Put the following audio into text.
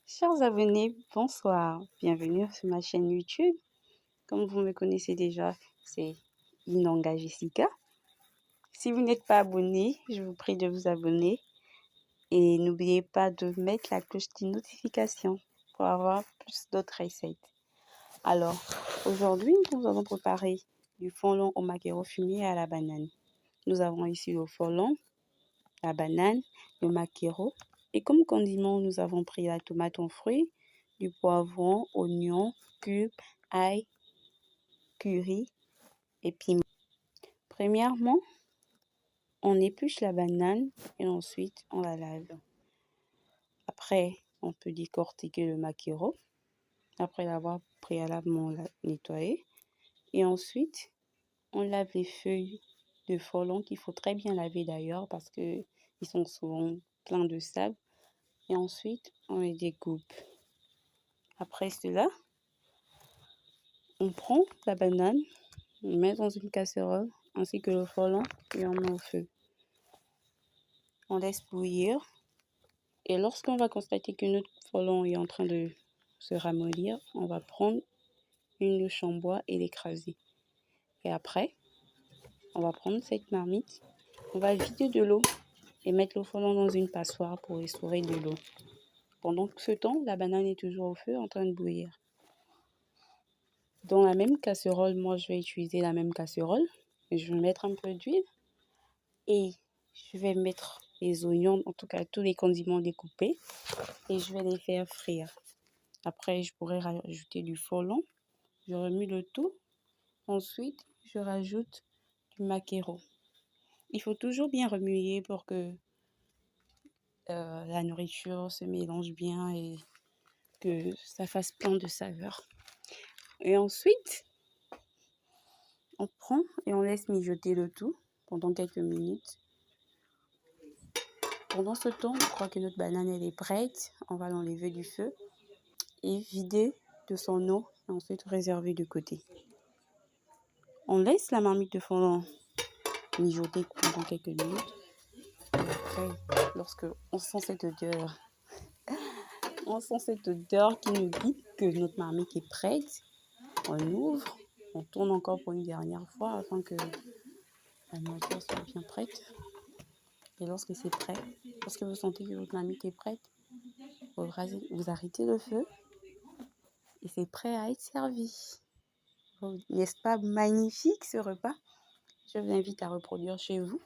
Chers abonnés, bonsoir. Bienvenue sur ma chaîne YouTube. Comme vous me connaissez déjà, c'est Inanga Jessica. Si vous n'êtes pas abonné, je vous prie de vous abonner. Et n'oubliez pas de mettre la cloche de notification pour avoir plus d'autres recettes. Alors, aujourd'hui, nous allons préparer du fondant au maquereau fumé et à la banane. Nous avons ici le fondant, la banane, le maquereau. Et comme condiment, nous avons pris la tomate en fruits, du poivron, oignon, cubes, ail, curry et piment. Premièrement, on épluche la banane et ensuite on la lave. Après, on peut décortiquer le maquereau après l'avoir préalablement nettoyé. Et ensuite, on lave les feuilles de frelon qu'il faut très bien laver d'ailleurs parce qu'ils sont souvent pleins de sable. Et ensuite, on les découpe. Après cela, on prend la banane, on met dans une casserole ainsi que le frelon et on met au feu. On laisse bouillir et lorsqu'on va constater que notre frelon est en train de se ramollir, on va prendre une louche en bois et l'écraser. Et après, on va prendre cette marmite, on va vider de l'eau et mettre le frelon dans une passoire pour restaurer de l'eau. Pendant ce temps, la banane est toujours au feu en train de bouillir. Dans la même casserole, moi je vais utiliser la même casserole. Je vais mettre un peu d'huile et je vais mettre les oignons, en tout cas tous les condiments découpés, et je vais les faire frire. Après, je pourrais rajouter du frelon. Je remue le tout. Ensuite, je rajoute du maquereau. Il faut toujours bien remuer pour que la nourriture se mélange bien et que ça fasse plein de saveurs. Et ensuite, on prend et on laisse mijoter le tout pendant quelques minutes. Pendant ce temps, je crois que notre banane elle est prête. On va l'enlever du feu et vider de son eau et ensuite réserver de côté. On laisse la marmite de fondant mijoter pendant quelques minutes. Et après, lorsque on sent cette odeur qui nous dit que notre marmite est prête, on ouvre, on tourne encore pour une dernière fois afin que la nourriture soit bien prête. Et lorsque c'est prêt, lorsque vous sentez que votre marmite est prête, vous arrêtez le feu et c'est prêt à être servi. N'est-ce pas magnifique ce repas? Je vous invite à reproduire chez vous.